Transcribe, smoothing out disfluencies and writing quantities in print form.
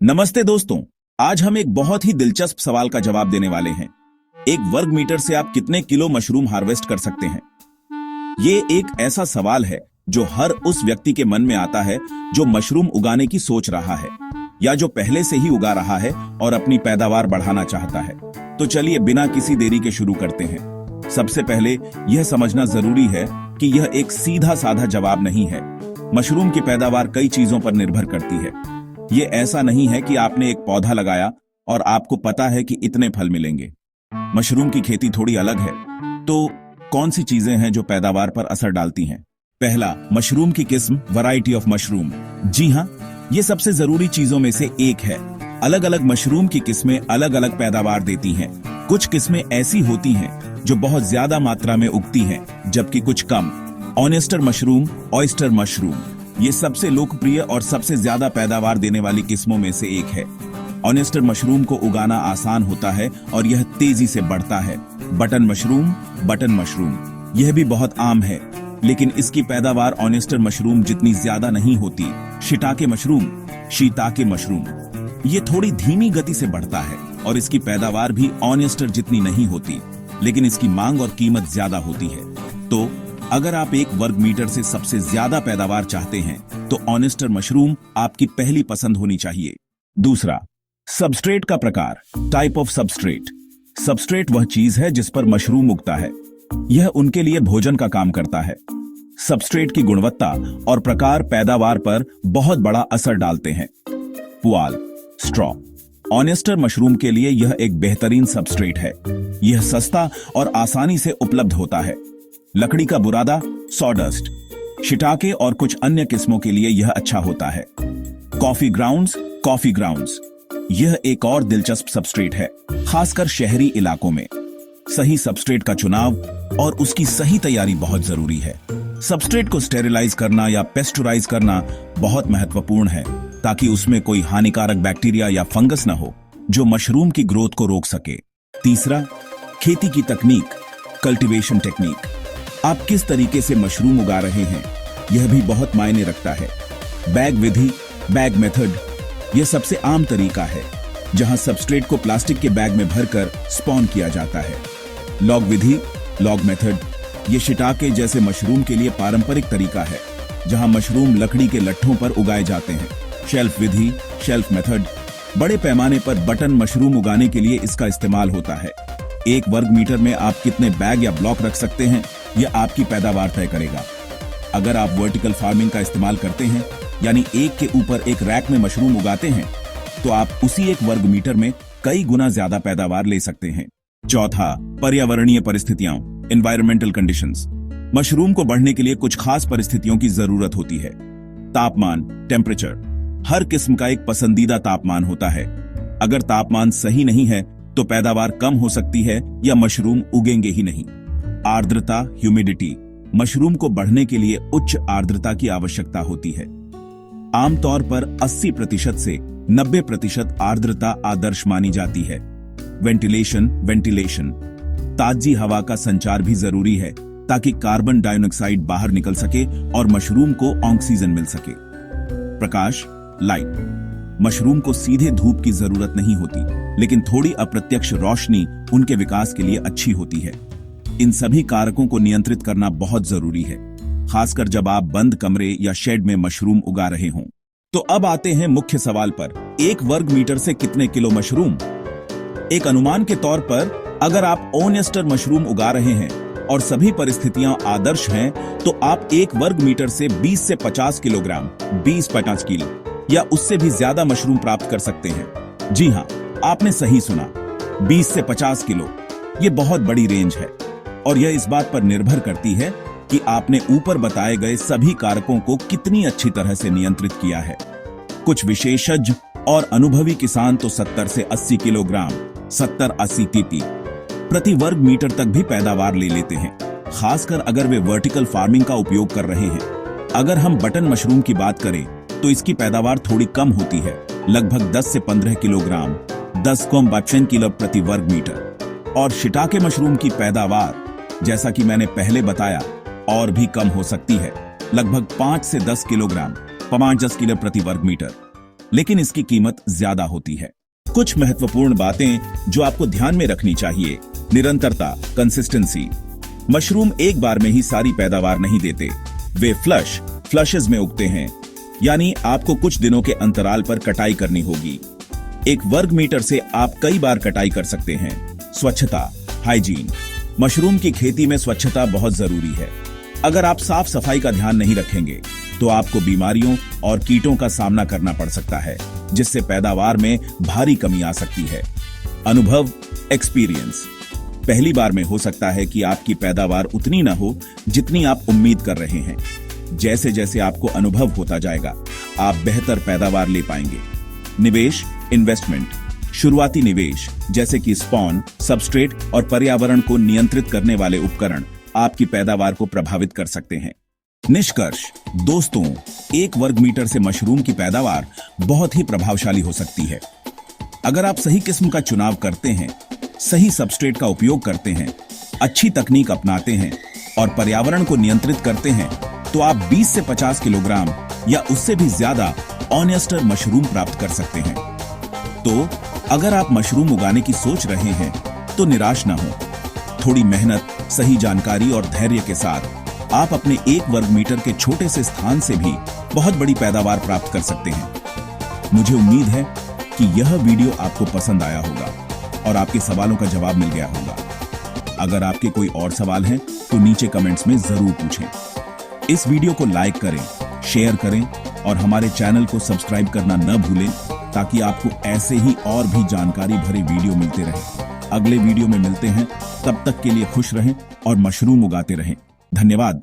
नमस्ते दोस्तों। आज हम एक बहुत ही दिलचस्प सवाल का जवाब देने वाले हैं। एक वर्ग मीटर से आप कितने किलो मशरूम हार्वेस्ट कर सकते हैं? ये एक ऐसा सवाल है जो हर उस व्यक्ति के मन में आता है जो मशरूम उगाने की सोच रहा है या जो पहले से ही उगा रहा है और अपनी पैदावार बढ़ाना चाहता है। तो चलिए बिना किसी देरी के शुरू करते हैं। सबसे पहले यह समझना जरूरी है कि यह एक सीधा साधा जवाब नहीं है। मशरूम की पैदावार कई चीजों पर निर्भर करती है। ये ऐसा नहीं है कि आपने एक पौधा लगाया और आपको पता है कि इतने फल मिलेंगे। मशरूम की खेती थोड़ी अलग है। तो कौन सी चीजें हैं जो पैदावार पर असर डालती हैं? पहला, मशरूम की किस्म, वैरायटी ऑफ मशरूम। जी हाँ, ये सबसे जरूरी चीजों में से एक है। अलग अलग मशरूम की किस्में अलग अलग पैदावार देती हैं। कुछ किस्में ऐसी होती हैं जो बहुत ज्यादा मात्रा में उगती हैं, जबकि कुछ कम। ऑयस्टर मशरूम, ऑयस्टर मशरूम ये सबसे लोकप्रिय और सबसे ज्यादा पैदावार देने वाली किस्मों में से एक है। ऑयस्टर मशरूम को उगाना आसान होता है और यह तेजी से बढ़ता है। बटन मशरूम यह भी बहुत आम है, लेकिन इसकी पैदावार ऑयस्टर मशरूम जितनी ज्यादा नहीं होती। शिताके मशरूम ये थोड़ी धीमी गति से बढ़ता है और इसकी पैदावार भी ऑयस्टर जितनी नहीं होती, लेकिन इसकी मांग और कीमत ज्यादा होती है। तो अगर आप एक वर्ग मीटर से सबसे ज्यादा पैदावार चाहते हैं तो ऑयस्टर मशरूम आपकी पहली पसंद होनी चाहिए। दूसरा, सबस्ट्रेट का प्रकार, टाइप ऑफ सबस्ट्रेट। सबस्ट्रेट वह चीज है जिस पर मशरूम उगता है। यह उनके लिए भोजन का काम करता है। सबस्ट्रेट की गुणवत्ता और प्रकार पैदावार पर बहुत बड़ा असर डालते हैं। पुआल, स्ट्रॉ। ऑयस्टर मशरूम के लिए यह एक बेहतरीन सबस्ट्रेट है। यह सस्ता और आसानी से उपलब्ध होता है। लकड़ी का बुरादा, सॉडस्ट। शिटाके और कुछ अन्य किस्मों के लिए यह अच्छा होता है। कॉफी ग्राउंड्स यह एक और दिलचस्प सबस्ट्रेट है, खासकर शहरी इलाकों में। सही सबस्ट्रेट का चुनाव और उसकी सही तैयारी बहुत जरूरी है। सबस्ट्रेट को स्टेरिलाइज करना या पेस्चुराइज करना बहुत महत्वपूर्ण है, ताकि उसमें कोई हानिकारक बैक्टीरिया या फंगस न हो जो मशरूम की ग्रोथ को रोक सके। तीसरा, खेती की तकनीक, कल्टीवेशन टेक्निक। आप किस तरीके से मशरूम उगा रहे हैं यह भी बहुत मायने रखता है। बैग विधि, बैग मेथड, यह सबसे आम तरीका है जहां सबस्ट्रेट को प्लास्टिक के बैग में भरकर स्पॉन किया जाता है। लॉग विधि, लॉग मेथड, यह शिटाके जैसे मशरूम के लिए पारंपरिक तरीका है जहां मशरूम लकड़ी के लट्ठों पर उगाए जाते हैं। शेल्फ विधि, शेल्फ मेथड, बड़े पैमाने पर बटन मशरूम उगाने के लिए इसका इस्तेमाल होता है। एक वर्ग मीटर में आप कितने बैग या ब्लॉक रख सकते हैं यह आपकी पैदावार तय करेगा। अगर आप वर्टिकल फार्मिंग का इस्तेमाल करते हैं, यानी एक के ऊपर एक रैक में मशरूम उगाते हैं, तो आप उसी एक वर्ग मीटर में कई गुना ज्यादा पैदावार ले सकते हैं। चौथा, पर्यावरणीय परिस्थितियां, एनवायरमेंटल कंडीशंस। मशरूम को बढ़ने के लिए कुछ खास परिस्थितियों की जरूरत होती है। तापमान, टेम्परेचर, हर किस्म का एक पसंदीदा तापमान होता है। अगर तापमान सही नहीं है तो पैदावार कम हो सकती है या मशरूम उगेंगे ही नहीं। आर्द्रता, ह्यूमिडिटी, मशरूम को बढ़ने के लिए उच्च आर्द्रता की आवश्यकता होती है। आमतौर पर 80% से 90% आर्द्रता आदर्श मानी जाती है। वेंटिलेशन, ताजी हवा का संचार भी जरूरी है ताकि कार्बन डाइऑक्साइड बाहर निकल सके और मशरूम को ऑक्सीजन मिल सके। प्रकाश, लाइट, मशरूम को सीधे धूप की जरूरत नहीं होती, लेकिन थोड़ी अप्रत्यक्ष रोशनी उनके विकास के लिए अच्छी होती है। इन सभी कारकों को नियंत्रित करना बहुत जरूरी है, खासकर जब आप बंद कमरे या शेड में मशरूम उगा रहे हों। तो अब आते हैं मुख्य सवाल पर, एक वर्ग मीटर से कितने किलो मशरूम? एक अनुमान के तौर पर अगर आप ऑयस्टर मशरूम उगा रहे हैं और सभी परिस्थितियां आदर्श हैं, तो आप एक वर्ग मीटर से 20 से 50 किलोग्राम, 20-50 किलो या उससे भी ज्यादा मशरूम प्राप्त कर सकते हैं। जी हां, आपने सही सुना, 20 से 50 किलो। यह बहुत बड़ी रेंज है और यह इस बात पर निर्भर करती है कि आपने ऊपर बताए गए सभी कारकों को कितनी अच्छी तरह से नियंत्रित किया है। कुछ विशेषज्ञ और अनुभवी किसान तो 70 से 80 किलोग्राम, 70-80 टीपी प्रति वर्ग मीटर तक भी पैदावार ले लेते हैं, खासकर अगर वे वर्टिकल फार्मिंग का उपयोग कर रहे हैं। अगर हम बटन मशरूम की बात करें तो इसकी पैदावार थोड़ी कम होती है, लगभग 10 से 15 किलोग्राम, 10 किलो प्रति वर्ग मीटर। और शिटाके मशरूम की पैदावार, जैसा कि मैंने पहले बताया, और भी कम हो सकती है, लगभग 5 से 10 किलोग्राम, 5-10 किलो प्रति वर्ग मीटर। लेकिन इसकी कीमत ज्यादा होती है। कुछ महत्वपूर्ण बातें जो आपको ध्यान में रखनी चाहिए। निरंतरता, कंसिस्टेंसी। मशरूम एक बार में ही सारी पैदावार नहीं देते। वे फ्लशेज में उगते हैं, यानी आपको कुछ दिनों के अंतराल पर कटाई करनी होगी। एक वर्ग मीटर से आप कई बार कटाई कर सकते हैं। स्वच्छता, हाइजीन। मशरूम की खेती में स्वच्छता बहुत जरूरी है। अगर आप साफ सफाई का ध्यान नहीं रखेंगे तो आपको बीमारियों और कीटों का सामना करना पड़ सकता है, जिससे पैदावार में भारी कमी आ सकती है। अनुभव, एक्सपीरियंस। पहली बार में हो सकता है कि आपकी पैदावार उतनी न हो जितनी आप उम्मीद कर रहे हैं। जैसे जैसे आपको अनुभव होता जाएगा, आप बेहतर पैदावार ले पाएंगे। निवेश, इन्वेस्टमेंट। शुरुआती निवेश जैसे कि स्पॉन, सबस्ट्रेट और पर्यावरण को नियंत्रित करने वाले उपकरण आपकी पैदावार को प्रभावित कर सकते हैं। निष्कर्ष दोस्तों, एक वर्ग मीटर से मशरूम की पैदावार बहुत ही प्रभावशाली हो सकती है। अगर आप सही किस्म का चुनाव करते हैं, सही सबस्ट्रेट का उपयोग करते हैं, अच्छी तकनीक अपनाते हैं और पर्यावरण को नियंत्रित करते हैं, तो आप 20 से 50 किलोग्राम या उससे भी ज्यादा ऑनियस्टर मशरूम प्राप्त कर सकते हैं। तो अगर आप मशरूम उगाने की सोच रहे हैं तो निराश ना हो। थोड़ी मेहनत, सही जानकारी और धैर्य के साथ आप अपने एक वर्ग मीटर के छोटे से स्थान से भी बहुत बड़ी पैदावार प्राप्त कर सकते हैं। मुझे उम्मीद है कि यह वीडियो आपको पसंद आया होगा और आपके सवालों का जवाब मिल गया होगा। अगर आपके कोई और सवाल हैं तो नीचे कमेंट्स में जरूर पूछें। इस वीडियो को लाइक करें, शेयर करें और हमारे चैनल को सब्सक्राइब करना न भूलें, ताकि आपको ऐसे ही और भी जानकारी भरे वीडियो मिलते रहें। अगले वीडियो में मिलते हैं, तब तक के लिए खुश रहें और मशरूम उगाते रहें। धन्यवाद।